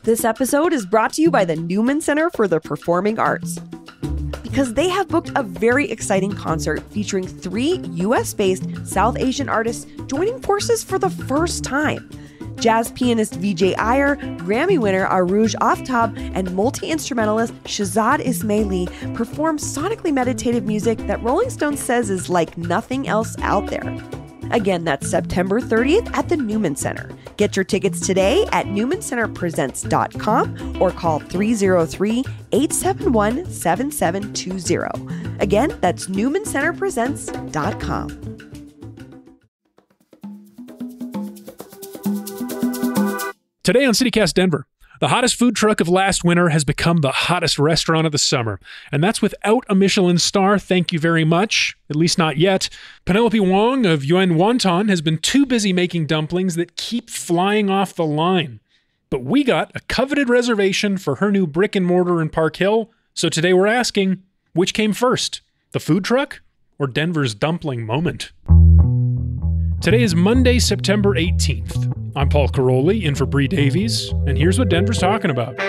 This episode is brought to you by the Newman Center for the Performing Arts, because they have booked a very exciting concert featuring 3 US-based South Asian artists joining forces for the first time. Jazz pianist Vijay Iyer, Grammy winner Arooj Aftab, and multi-instrumentalist Shahzad Ismaili perform sonically meditative music that Rolling Stone says is like nothing else out there. Again, that's September 30th at the Newman Center. Get your tickets today at newmancenterpresents.com or call 303-871-7720. Again, that's newmancenterpresents.com. Today on CityCast Denver, the hottest food truck of last winter has become the hottest restaurant of the summer. And that's without a Michelin star, thank you very much. At least not yet. Penelope Wong of Yuen Wonton has been too busy making dumplings that keep flying off the line. But we got a coveted reservation for her new brick and mortar in Park Hill. So today we're asking, which came first? The food truck or Denver's dumpling moment? Today is Monday, September 18th. I'm Paul Caroli, in for Bree Davies, and here's what Denver's talking about.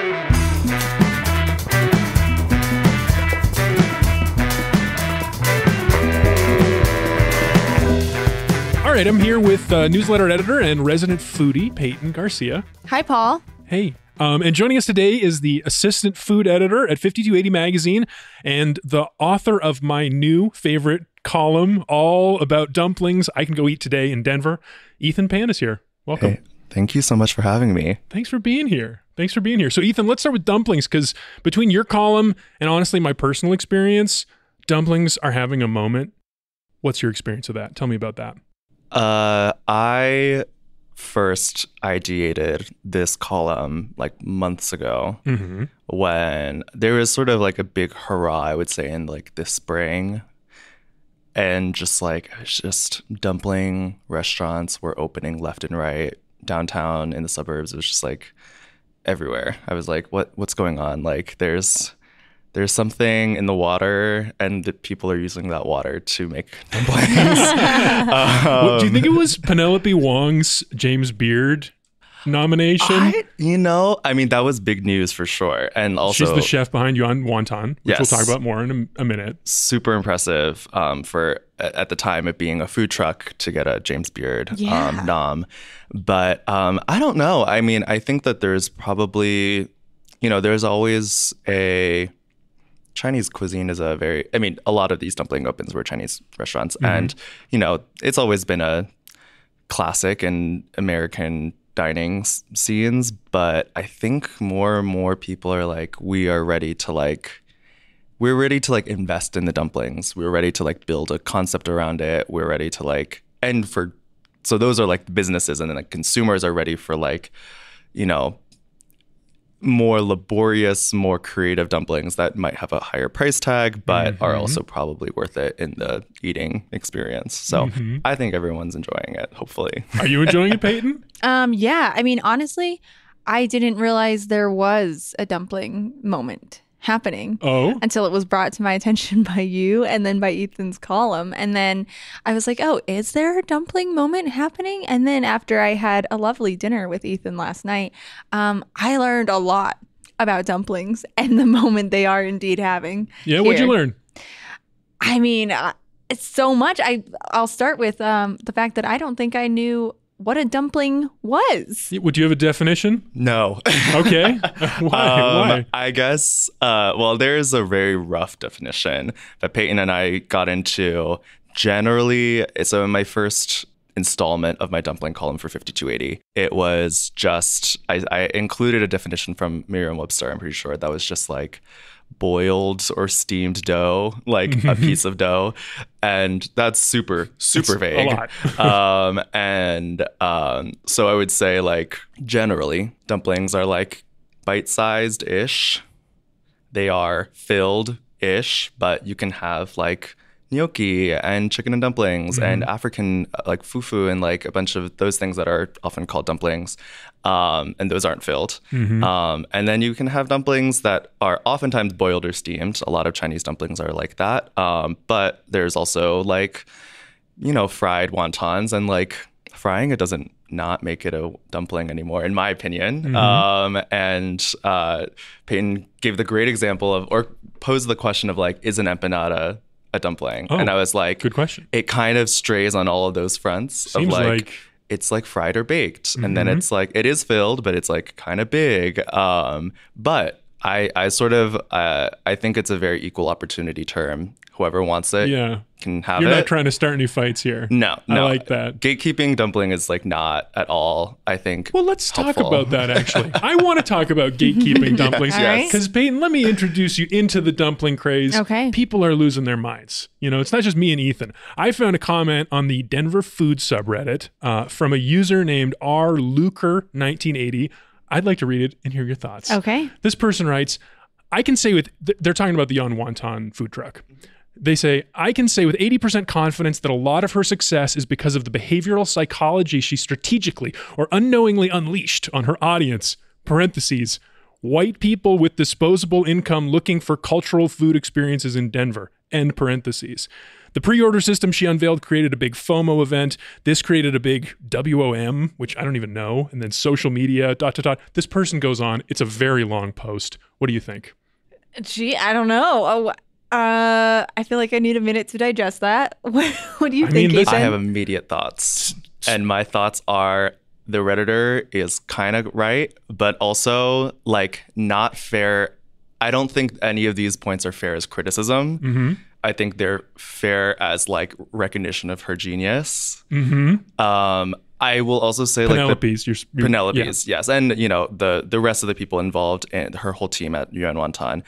All right, I'm here with newsletter editor and resident foodie, Peyton Garcia. Hi, Paul. Hey. And joining us today is the assistant food editor at 5280 Magazine and the author of my new favorite column, all about dumplings I can go eat today in Denver. Ethan Pan is here. Welcome. Hey, thank you so much for having me. Thanks for being here. So Ethan, let's start with dumplings, because between your column and honestly my personal experience, dumplings are having a moment. What's your experience of that? Tell me about that. I first ideated this column like months ago when there was sort of like a big hurrah, I would say, in like the spring. And just dumpling restaurants were opening left and right downtown in the suburbs. It was just like everywhere. I was like, what's going on? Like there's something in the water, and the people are using that water to make dumplings. Do you think it was Penelope Wong's James Beard nomination? I mean, that was big news for sure. And also, she's the chef behind Yuen Wonton, which yes, we'll talk about more in a minute. Super impressive for, at the time, it being a food truck to get a James Beard nom. But I don't know. I mean, I think that there's probably, there's always a Chinese cuisine is a lot of these dumpling opens were Chinese restaurants. And, it's always been a classic in American dining scenes. But I think more and more people are like, we're ready to invest in the dumplings. We're ready to like build a concept around it. We're ready to so those are like the businesses, and then like consumers are ready for more laborious, more creative dumplings that might have a higher price tag, but are also probably worth it in the eating experience. So I think everyone's enjoying it, hopefully. Are you enjoying it, Peyton? Yeah. I mean, honestly, I didn't realize there was a dumpling moment happening until it was brought to my attention by you and then by Ethan's column. And then I was like, oh, is there a dumpling moment happening? And then after I had a lovely dinner with Ethan last night, I learned a lot about dumplings and the moment they are indeed having. Yeah, what'd you learn? I mean, it's so much. I'll start with the fact that I don't think I knew what a dumpling was. Would you have a definition? No. Okay. Why? I guess, there's a very rough definition that Peyton and I got into generally. So in my first installment of my dumpling column for 5280, it was just, I included a definition from Merriam-Webster, I'm pretty sure, that was just like boiled or steamed dough, like a piece of dough, and that's super vague. A lot. So I would say like generally dumplings are like bite-sized ish. They are filled ish, but you can have like gnocchi and chicken and dumplings and African like fufu and like a bunch of those things that are often called dumplings, and those aren't filled. And then you can have dumplings that are oftentimes boiled or steamed. A lot of Chinese dumplings are like that, but there's also like fried wontons, and like frying it doesn't not make it a dumpling anymore, in my opinion. And Peyton gave the great example of, or posed the question of like, is an empanada a dumpling? And I was like, good question. It kind of strays on all of those fronts. Seems of like it's like fried or baked. And then it's like, it is filled, but it's like kind of big. But I sort of, I think it's a very equal opportunity term. Whoever wants it can have it. You're not trying to start any fights here. No. I like that. Gatekeeping dumpling is like not at all, I think. Well, let's talk about that actually. I want to talk about gatekeeping dumplings. Yes. Because Peyton, let me introduce you into the dumpling craze. Okay. People are losing their minds. You know, it's not just me and Ethan. I found a comment on the Denver food subreddit from a user named rluker1980. I'd like to read it and hear your thoughts. Okay. This person writes, I can say they're talking about the On Wonton food truck. They say, I can say with 80% confidence that a lot of her success is because of the behavioral psychology she strategically or unknowingly unleashed on her audience, parentheses, white people with disposable income looking for cultural food experiences in Denver, end parentheses. The pre-order system she unveiled created a big FOMO event. This created a big WOM, which I don't even know, and then social media, ... This person goes on. It's a very long post. What do you think? Gee, I don't know. I feel like I need a minute to digest that. What do you think, Ethan? I have immediate thoughts. And my thoughts are the Redditor is kind of right, but also like not fair. I don't think any of these points are fair as criticism. I think they're fair as like recognition of her genius. I will also say Penelope's, like Penelope's, yes. And you know, the rest of the people involved and her whole team at Yuan Wonton.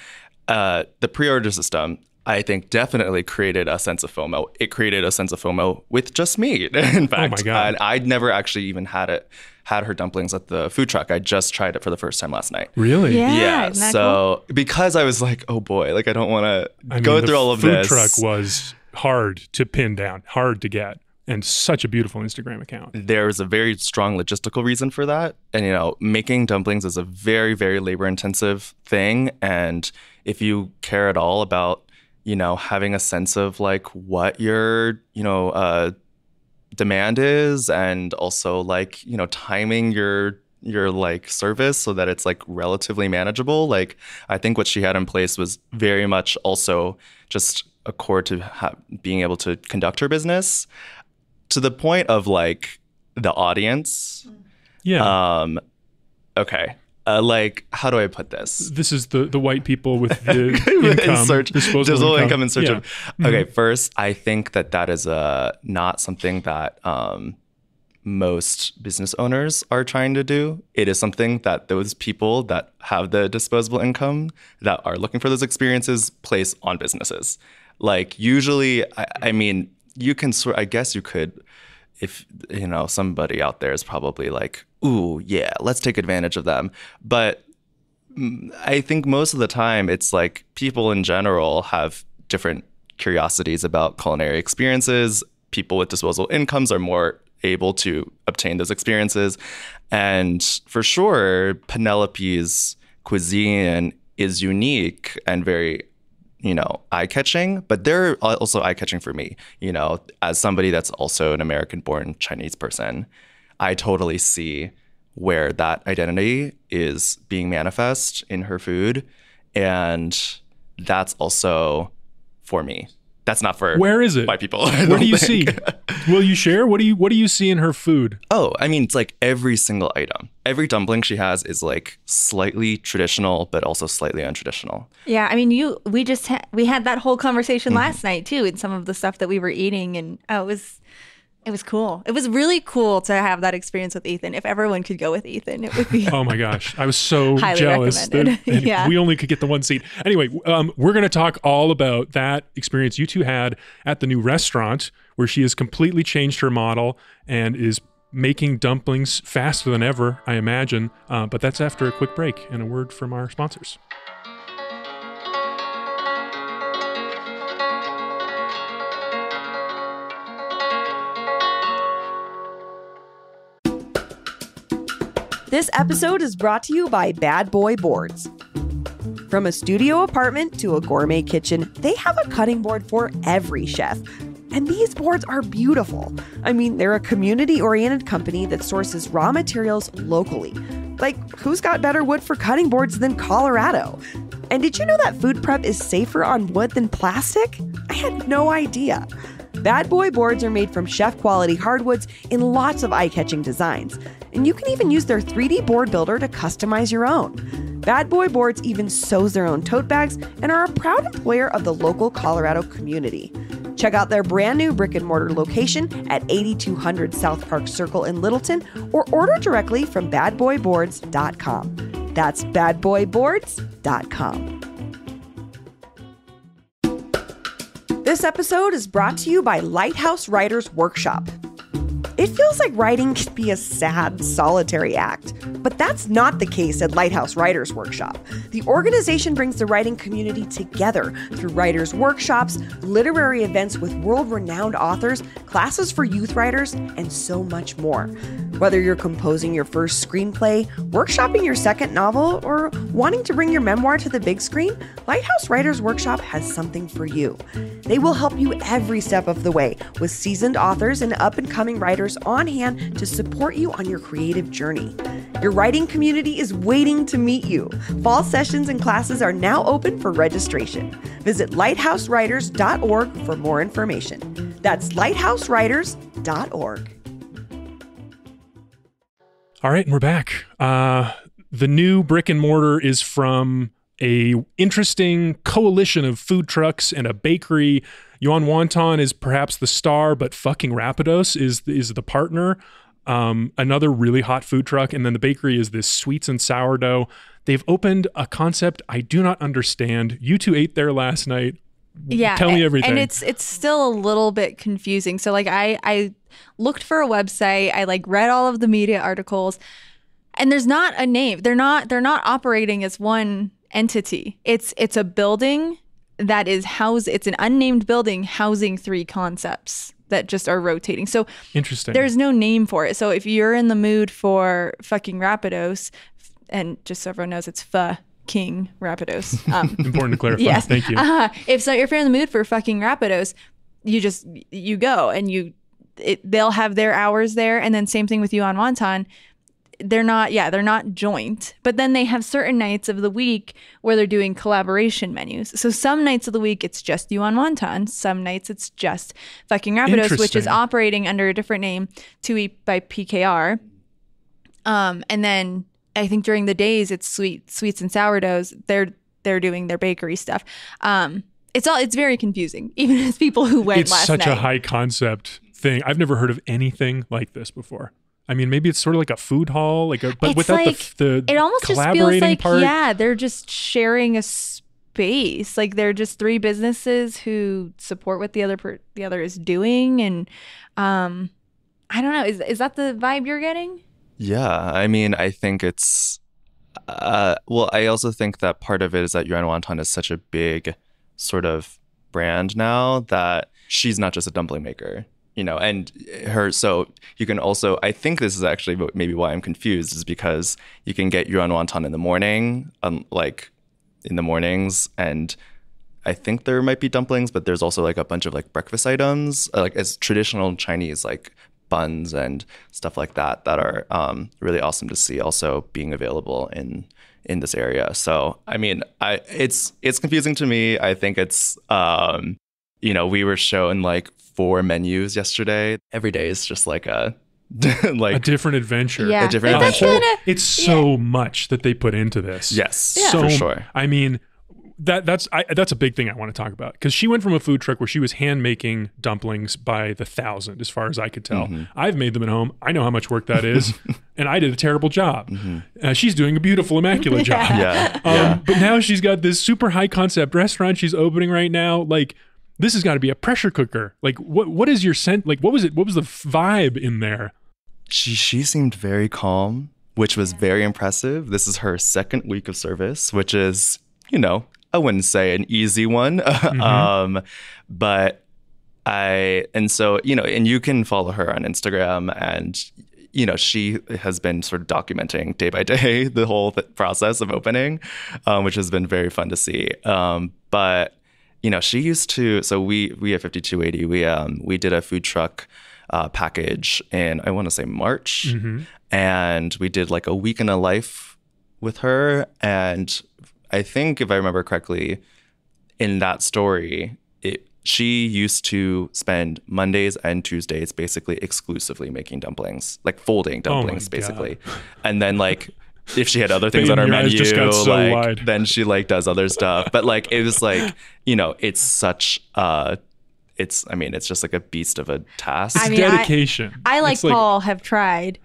The pre-order system, I think, definitely created a sense of FOMO. It created a sense of FOMO with just me, in fact. Oh my God. I'd never actually even had her dumplings at the food truck. I just tried it for the first time last night. Really? Yeah. So cool? Because I was like, oh boy, like I don't want to go through all of this. The food truck was hard to pin down, hard to get. And such a beautiful Instagram account. There's a very strong logistical reason for that. And, you know, making dumplings is a very, very labor intensive thing. And if you care at all about, you know, having a sense of like what your, you know, demand is, and also like, you know, timing your like service so that it's like relatively manageable. Like, I think what she had in place was very much also just a core to being able to conduct her business. To the point of like the audience. Yeah. Okay. Like, how do I put this? This is the white people with the income, disposable income in search of. Okay. First, I think that is not something that most business owners are trying to do. It is something that those people that have the disposable income that are looking for those experiences place on businesses. Like usually, I mean, you can I guess you could, if you know somebody out there is probably like, ooh, yeah, let's take advantage of them. But I think most of the time it's like people in general have different curiosities about culinary experiences. People with disposable incomes are more able to obtain those experiences. And for sure, Penelope's cuisine is unique and very, you know, eye-catching, but they're also eye-catching for me. You know, as somebody that's also an American-born Chinese person, I totally see where that identity is being manifest in her food. And that's also for me. That's not for where is it? White people. Where do you see? Will you share? What do you see in her food? Oh, I mean, it's like every single item. Every dumpling she has is like slightly traditional, but also slightly untraditional. Yeah, I mean, we had that whole conversation last night too, in some of the stuff that we were eating, and it was cool. It was really cool to have that experience with Ethan. If everyone could go with Ethan, it would be. Oh my gosh, I was so jealous that yeah. We only could get the one seat. Anyway, we're going to talk all about that experience you two had at the new restaurant, where she has completely changed her model and is making dumplings faster than ever, I imagine. But that's after a quick break and a word from our sponsors. This episode is brought to you by Bad Boy Boards. From a studio apartment to a gourmet kitchen, they have a cutting board for every chef. And these boards are beautiful. I mean, they're a community-oriented company that sources raw materials locally. Like, who's got better wood for cutting boards than Colorado? And did you know that food prep is safer on wood than plastic? I had no idea. Bad Boy boards are made from chef-quality hardwoods in lots of eye-catching designs. And you can even use their 3D board builder to customize your own. Bad Boy Boards even sews their own tote bags and are a proud employer of the local Colorado community. Check out their brand new brick and mortar location at 8200 South Park Circle in Littleton or order directly from badboyboards.com. That's badboyboards.com. This episode is brought to you by Lighthouse Writers Workshop. It feels like writing can be a sad, solitary act, but that's not the case at Lighthouse Writers Workshop. The organization brings the writing community together through writers' workshops, literary events with world-renowned authors, classes for youth writers, and so much more. Whether you're composing your first screenplay, workshopping your second novel, or wanting to bring your memoir to the big screen, Lighthouse Writers Workshop has something for you. They will help you every step of the way with seasoned authors and up-and-coming writers on hand to support you on your creative journey. Your writing community is waiting to meet you. Fall sessions and classes are now open for registration. Visit lighthousewriters.org for more information. That's lighthousewriters.org. All right, and we're back. The new brick and mortar is from a interesting coalition of food trucks and a bakery. Yuan Wonton is perhaps the star, but fucking Rapidos is the partner. Another really hot food truck, and then the bakery is this sweets and sourdough. They've opened a concept I do not understand. You two ate there last night. Yeah, tell me everything. And it's still a little bit confusing. So like I looked for a website. I like read all of the media articles, and there's not a name. They're not operating as one entity. It's a building that is it's an unnamed building housing 3 concepts that just are rotating. So interesting. There's no name for it. So if you're in the mood for fucking Rapidos, and just so everyone knows, it's King Rapidos. Important to clarify. Yes. Thank you. If you're in the mood for fucking Rapidos, you go and they'll have their hours there, and then same thing with Yuan Wonton. They're not joint, but then they have certain nights of the week where they're doing collaboration menus. So some nights of the week it's just Yuan Wonton, some nights it's just fucking Rapidos, which is operating under a different name, To Eat by PKR. And then I think during the days it's sweets and sourdoughs. They're doing their bakery stuff. It's very confusing, even as people who went last night. It's such a high concept thing. I've never heard of anything like this before. I mean, maybe it's sort of like a food hall, but without the it almost just feels like part. Yeah, they're just sharing a space. Like they're just 3 businesses who support what the other is doing, and I don't know. Is that the vibe you're getting? Yeah, I mean, I think it's well. I also think that part of it is that Yuan Wonton is such a big sort of brand now that she's not just a dumpling maker. And so you can also, I think this is actually maybe why I'm confused, is because you can get Yuan Wonton in the morning, like in the mornings, and I think there might be dumplings, but there's also like a bunch of like breakfast items, like as traditional Chinese, like buns and stuff like that are really awesome to see also being available in this area. So, I mean, it's confusing to me. I think it's, we were shown like 4 menus yesterday. Every day is just like a different adventure. Yeah. A different adventure. It's so much that they put into this. Yes, so, for sure. I mean, that's a big thing I want to talk about, because she went from a food truck where she was hand making dumplings by the 1,000, as far as I could tell. Mm-hmm. I've made them at home. I know how much work that is, and I did a terrible job. Mm-hmm. She's doing a beautiful, immaculate job. But now she's got this super high concept restaurant she's opening right now. Like, this has got to be a pressure cooker. Like, what is your scent? Like, what was it? What was the vibe in there? She seemed very calm, which was very impressive. This is her 2nd week of service, which is, I wouldn't say an easy one. Mm-hmm. And you can follow her on Instagram, and, she has been sort of documenting day by day the whole process of opening, which has been very fun to see. But she used to. So we at 5280 we did a food truck package in, I want to say, March, and we did like a week in a life with her. And I think if I remember correctly, in that story, she used to spend Mondays and Tuesdays basically exclusively making dumplings, like folding dumplings, basically. And then like if she had other things on her menu, then she like does other stuff. But like it was like, it's such it's just like a beast of a task. It's dedication. I like Paul have tried.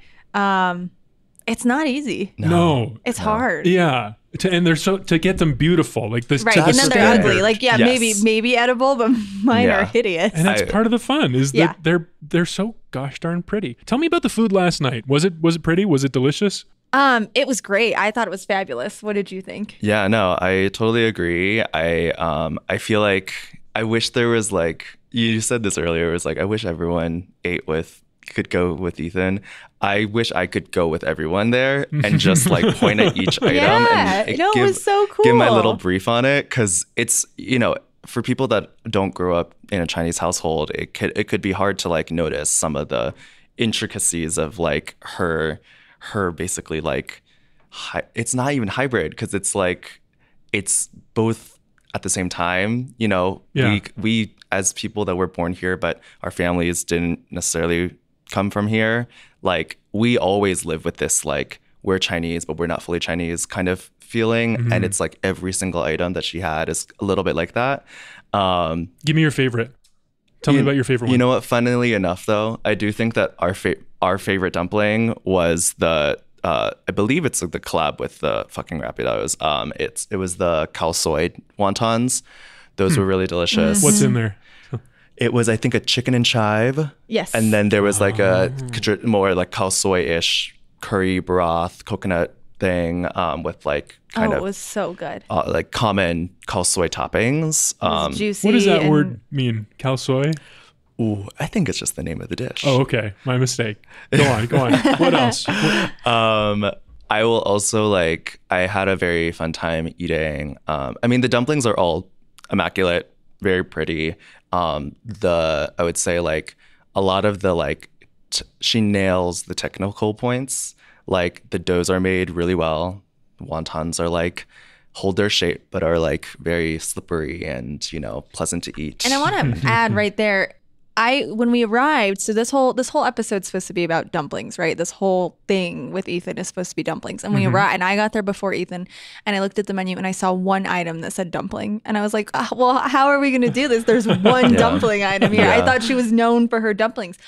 It's not easy. No. It's hard. Yeah. And they're to get them beautiful, like this. Right, and then they're ugly. Like, maybe edible, but mine are hideous. And that's part of the fun is that they're so gosh darn pretty. Tell me about the food last night. Was it pretty? Was it delicious? It was great. I thought it was fabulous. What did you think? Yeah, no, I totally agree. I feel like I wish there was like, you said this earlier, it was like I wish everyone could go with Ethan. I wish I could go with everyone there and just like point at each item and it was so cool. Give my little brief on it, because it's, for people that don't grow up in a Chinese household, it could be hard to like notice some of the intricacies of like her basically like it's not even hybrid, because it's like it's both at the same time. We as people that were born here but our families didn't necessarily come from here, like we always live with this like we're Chinese but we're not fully Chinese kind of feeling. And it's like every single item that she had is a little bit like that. Give me your favorite. Tell me about your favorite one. You know what, funnily enough though, I do think that our favorite dumpling was the I believe it's like the collab with the fucking Rapidos. It was the khao soi wontons. Those were really delicious. What's in there? It was, I think, a chicken and chive. Yes. And then there was like a more like khao soi-ish curry broth, coconut thing with like kind of. It was so good. Like common khao soi toppings. Juicy. What does that word mean? Khao soi? Ooh, I think it's just the name of the dish. Oh, okay. My mistake. Go on. What else? I will also I had a very fun time eating. The dumplings are all immaculate, very pretty. I would say like a lot of the she nails the technical points. Like the doughs are made really well. Wontons are hold their shape, but are very slippery and, pleasant to eat. And I want to add right there, when we arrived, so this whole episode's supposed to be about dumplings, right? This whole thing with Ethan is supposed to be dumplings. And we arrived, and I got there before Ethan, and I looked at the menu and I saw one item that said dumpling. And I was like, well, how are we going to do this? There's one dumpling item here. I thought she was known for her dumplings.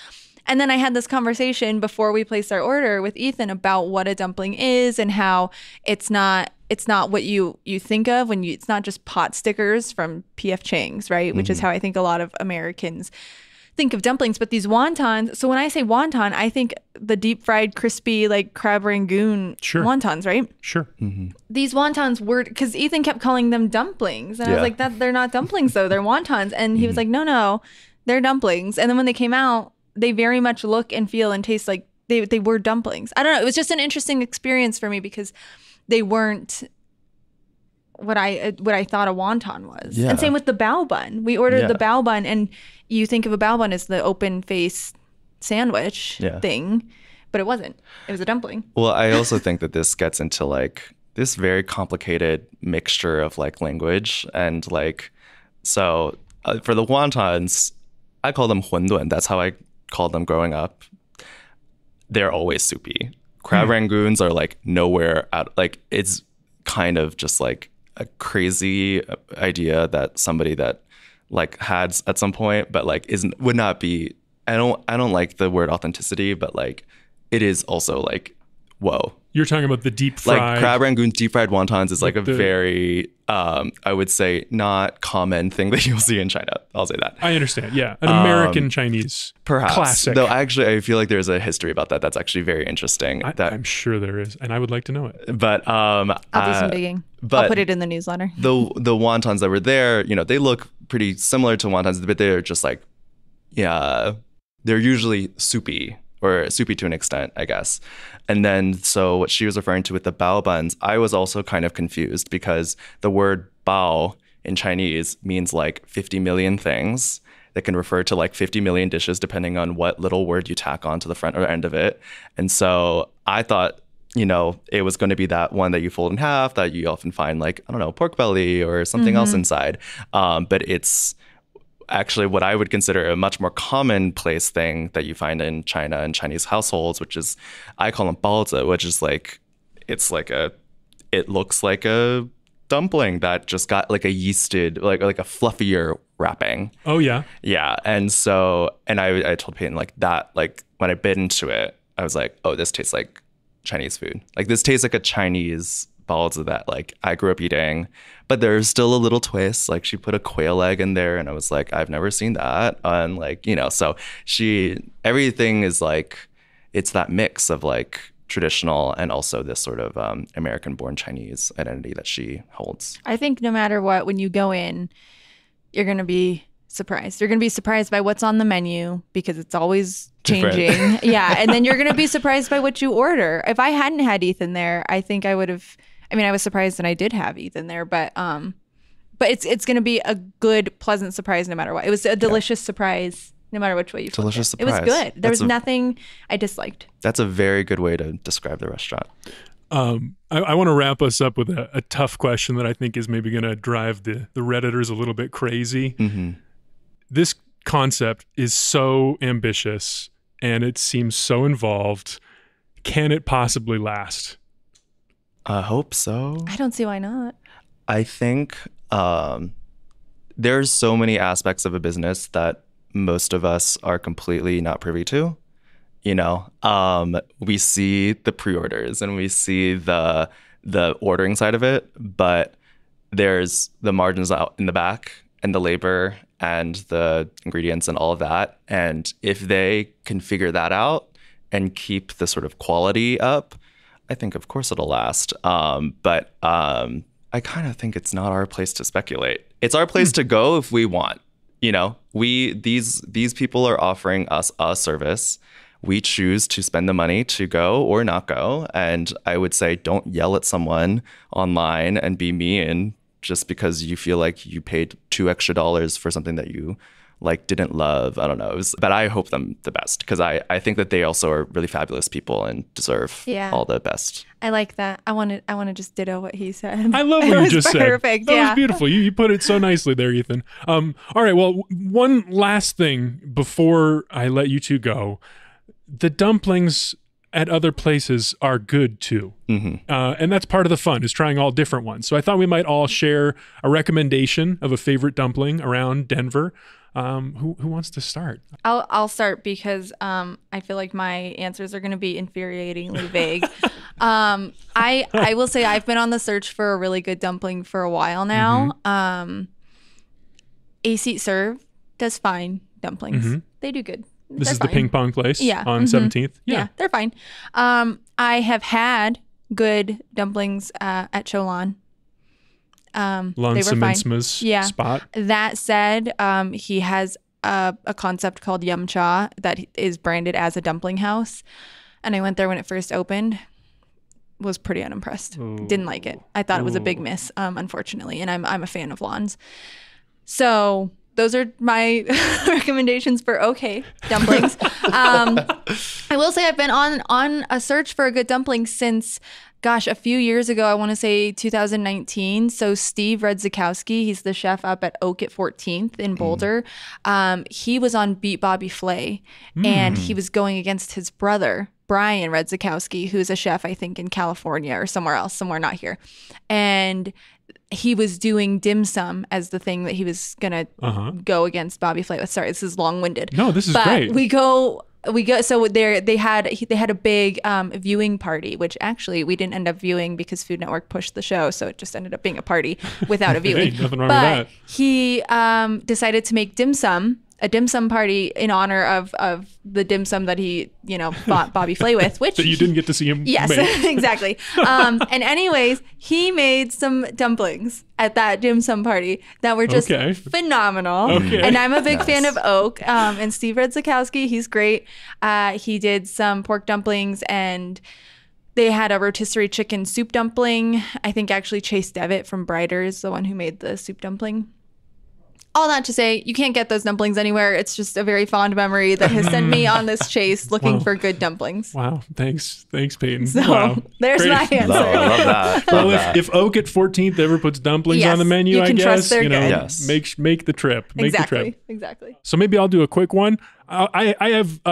And then I had this conversation before we placed our order with Ethan about what a dumpling is and how it's not what you think of when it's not just pot stickers from P.F. Chang's, right? Which is how I think a lot of Americans think of dumplings. But these wontons, so when I say wonton, I think the deep fried crispy crab rangoon wontons, right? Sure. These wontons were, because Ethan kept calling them dumplings, and I was like, they're not dumplings though, they're wontons. And he was like, no, they're dumplings. And then when they came out, they very much look and feel and taste like they were dumplings. I don't know, it was just an interesting experience for me because they weren't what I thought a wonton was. And same with the bao bun. We ordered the bao bun, and you think of a bao bun as the open face sandwich thing, but it wasn't. It was a dumpling. Well, I also think that this gets into this very complicated mixture of language and so for the wontons, I call them huandun. That's how I called them growing up. They're always soupy. Crab rangoons are nowhere out. It's kind of just a crazy idea that somebody that had at some point, but would not be. I don't like the word authenticity, but it is also whoa. You're talking about the deep fried crab rangoon deep fried wontons is a very I would say not common thing that you'll see in China. I'll say that. I understand. Yeah, an American Chinese perhaps classic. Though I feel like there's a history about that that's actually very interesting. I'm sure there is, and I would like to know it. But I'll do some digging. But I'll put it in the newsletter. The wontons that were there, they look pretty similar to wontons, but they're just they're usually soupy. Or soupy to an extent, I guess. And then, so what she was referring to with the bao buns, I was also kind of confused because the word bao in Chinese means like 50 million things that can refer to like 50 million dishes, depending on what little word you tack on to the front or end of it. And so I thought, it was going to be that one that you fold in half that you often find like, I don't know, pork belly or something else inside. But it's actually what I would consider a much more commonplace thing that you find in China and Chinese households, which is, I call them baozi, which is like, it looks like a dumpling that just got like a yeasted, like a fluffier wrapping. Oh yeah. Yeah. And I told Peyton like that, like when I bit into it, I was like, oh, this tastes like Chinese food. Like this tastes like a Chinese baozi that like I grew up eating, but there's still a little twist. Like she put a quail egg in there and I was like, I've never seen that. And like, so everything is like, it's that mix of like traditional and also this sort of American-born Chinese identity that she holds. I think no matter what, when you go in, you're going to be surprised. You're going to be surprised by what's on the menu because it's always changing. Yeah. And then you're going to be surprised by what you order. If I hadn't had Ethan there, I think I would have, I was surprised that I did have Ethan there, but it's going to be a good, pleasant surprise no matter what. It was a delicious surprise no matter which way you flipped delicious it. surprise. It was good. There was nothing I disliked. That's a very good way to describe the restaurant. I want to wrap us up with a tough question that I think is maybe going to drive the Redditors a little bit crazy. Mm-hmm. This concept is so ambitious and it seems so involved. Can it possibly last? I hope so. I don't see why not. I think there's so many aspects of a business that most of us are completely not privy to. We see the pre-orders and we see the ordering side of it, but there's the margins out in the back and the labor and the ingredients and all of that. And if they can figure that out and keep the sort of quality up, I think of course it'll last. But I kind of think it's not our place to speculate. It's our place to go if we want. These people are offering us a service. We choose to spend the money to go or not go. And I would say don't yell at someone online and be mean just because you feel like you paid $2 extra for something that you like didn't love. I don't know. But I hope them the best because I think that they also are really fabulous people and deserve all the best. I like that. I want to just ditto what he said. I love what you just said. Perfect. That was beautiful. You put it so nicely there, Ethan. All right. Well, one last thing before I let you two go. The dumplings at other places are good too. Mm-hmm. And that's part of the fun is trying all different ones. So I thought we might all share a recommendation of a favorite dumpling around Denver. Who wants to start? I'll start because I feel like my answers are going to be infuriatingly vague. I will say I've been on the search for a really good dumpling for a while now. Mm-hmm. A Seat Serve does fine dumplings. Mm-hmm. They do good. This They're is fine. the ping pong place on 17th. Yeah, they're fine. I have had good dumplings at Cholan. Lon they were fine. Seminsma's spot. That said, he has a concept called Yum Cha that is branded as a dumpling house. And I went there when it first opened. Was pretty unimpressed. Ooh. Didn't like it. I thought it was a big miss, unfortunately. And I'm a fan of Lon's. So those are my recommendations for okay dumplings. I will say I've been on a search for a good dumpling since, gosh, a few years ago. I want to say 2019. So Steve Redzikowski, he's the chef up at Oak at 14th in Boulder. He was on Beat Bobby Flay, and he was going against his brother, Brian Redzikowski, who's a chef, I think, in California or somewhere else, somewhere not here. And he was doing dim sum as the thing that he was gonna go against Bobby Flay with. Sorry, this is long-winded. No, this is but great. We go. So they had a big viewing party, which actually we didn't end up viewing because Food Network pushed the show, so it just ended up being a party without a viewing. Hey, nothing wrong with that. He decided to make a dim sum party in honor of the dim sum that he fought Bobby Flay with, which that you didn't get to see him yes make. exactly. And anyways, he made some dumplings at that dim sum party that were just phenomenal. And I'm a big fan of Oak, and Steve Redzikowski, he's great. He did some pork dumplings, and They had a rotisserie chicken soup dumpling. I think actually Chase Devitt from Brighter is the one who made the soup dumpling. All that to say, you can't get those dumplings anywhere. It's just a very fond memory that has sent me on this chase looking for good dumplings. Wow. Thanks, Peyton. So wow. There's Great. my answer. Love that. Well, if Oak at 14th ever puts dumplings on the menu, I guess, yes. make the trip. Exactly. So maybe I'll do a quick one. I have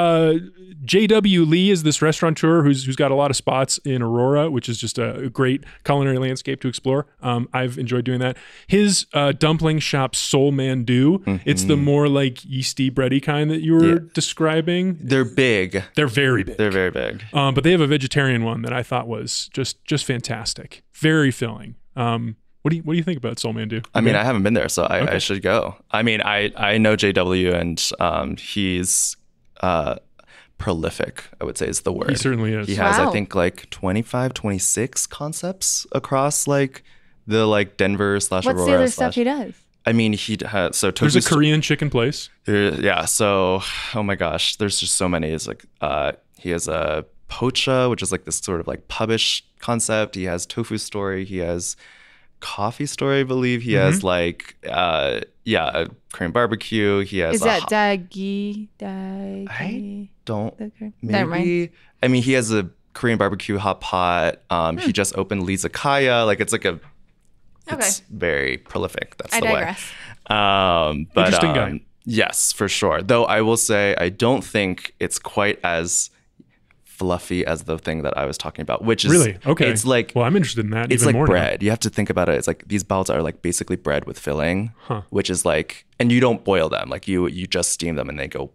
J.W. Lee is this restaurateur who's got a lot of spots in Aurora, which is just a great culinary landscape to explore. I've enjoyed doing that. His dumpling shop, Soul Mandu, it's the more like yeasty, bready kind that you were describing. They're big. They're very big. They're very big. But they have a vegetarian one that I thought was just fantastic. Very filling. What do you think about Soul Mandu? I mean, I haven't been there, so I should go. I mean, I know JW, and he's prolific, I would say is the word. He certainly is. He has, I think, like 25, 26 concepts across like the like Denver / Aurora. What's the other stuff he does? I mean, he has there's a Korean chicken place. So oh my gosh, there's just so many. It's like he has a pocha, which is like this sort of like pubish concept. He has Tofu Story. He has Coffee Story, I believe. He has like a Korean barbecue. He has that Dagi? I don't Never maybe mind. I mean, he has a Korean barbecue hot pot. He just opened Lizakaya. Like it's very prolific. That's I the digress. way. But Interesting guy. Yes, for sure. Though I will say I don't think it's quite as fluffy as the thing that I was talking about, which is really okay. It's like, well, I'm interested in that. It's even like more bread. now. You have to think about it. It's like these baozi are like basically bread with filling, which is like, and you don't boil them. Like you just steam them and they go,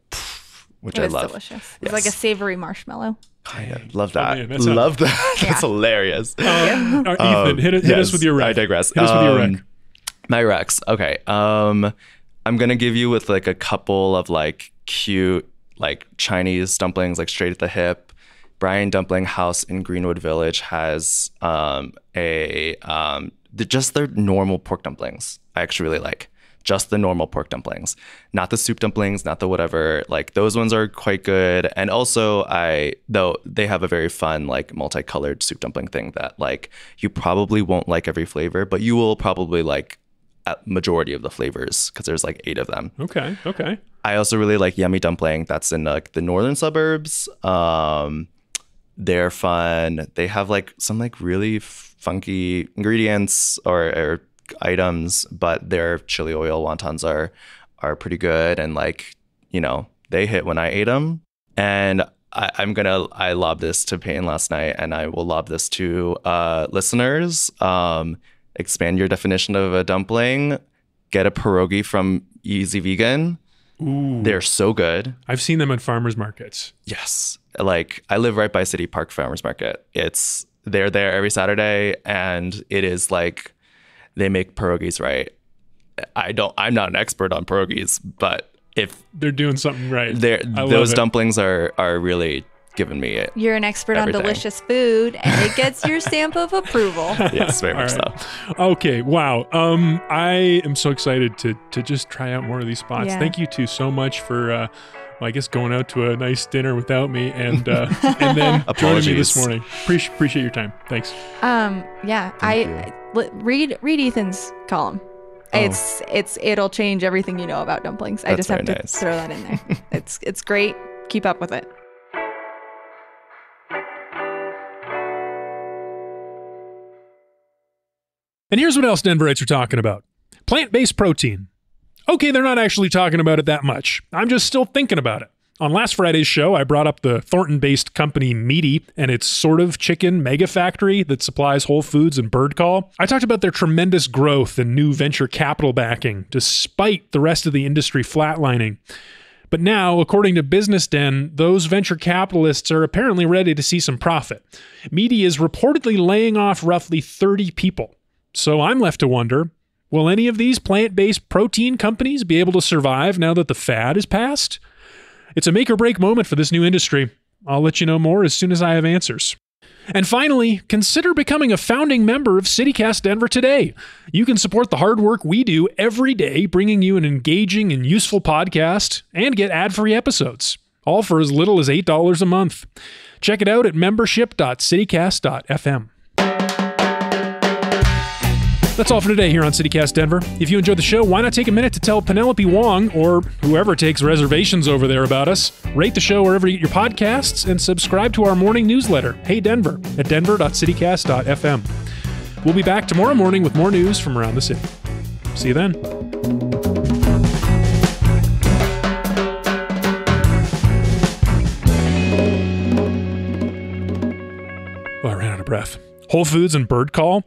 which I love. Delicious. Yes. It's like a savory marshmallow. I love that. Oh, man, love that. That's hilarious. Ethan, hit us with your rec. I digress. Hit us with your rec. My recs. Okay. I'm gonna give you with like a couple of like cute like Chinese dumplings, like straight at the hip. Brian Dumpling House in Greenwood Village has just their normal pork dumplings. I actually really like just the normal pork dumplings, not the soup dumplings, not the whatever. Like those ones are quite good. And also though they have a very fun like multicolored soup dumpling thing that like you probably won't like every flavor, but you will probably like a majority of the flavors because there's like 8 of them. Okay. I also really like Yummy Dumpling. That's in like the northern suburbs. They're fun. They have like some like really funky ingredients or items, but their chili oil wontons are pretty good. And like, you know, they hit when I ate them. And I lobbed this to Peyton last night, and I will lob this to listeners. Expand your definition of a dumpling. Get a pierogi from Easy Vegan. Ooh. They're so good. I've seen them at farmers markets. Yes. Like I live right by City Park Farmers Market. They're there every Saturday, and it is like they make pierogies right. I'm not an expert on pierogies, but if they're doing something right, those dumplings are really giving me it. You're an expert everything. on delicious food, and it gets your stamp of approval. Yes, very much so. Okay, wow. I am so excited to just try out more of these spots. Yeah. Thank you two so much for I guess going out to a nice dinner without me and then joining me this morning. Appreciate your time. Thanks. Read Ethan's column. It'll change everything you know about dumplings. I just have to throw that in there. It's great. Keep up with it. And here's what else Denverites are talking about. Plant-based protein. Okay, they're not actually talking about it that much. I'm just still thinking about it. On last Friday's show, I brought up the Thornton-based company Meaty and its sort of chicken mega factory that supplies Whole Foods and Bird Call. I talked about their tremendous growth and new venture capital backing, despite the rest of the industry flatlining. But now, according to Business Den, those venture capitalists are apparently ready to see some profit. Meaty is reportedly laying off roughly 30 people. So I'm left to wonder, will any of these plant-based protein companies be able to survive now that the fad is past? It's a make or break moment for this new industry. I'll let you know more as soon as I have answers. And finally, consider becoming a founding member of CityCast Denver today. You can support the hard work we do every day, bringing you an engaging and useful podcast and get ad-free episodes, all for as little as $8 a month. Check it out at membership.citycast.fm. That's all for today here on CityCast Denver. If you enjoyed the show, why not take a minute to tell Penelope Wong, or whoever takes reservations over there, about us? Rate the show wherever you get your podcasts, and subscribe to our morning newsletter, Hey Denver, at denver.citycast.fm. We'll be back tomorrow morning with more news from around the city. See you then. Oh, I ran out of breath. Whole Foods and Bird Call?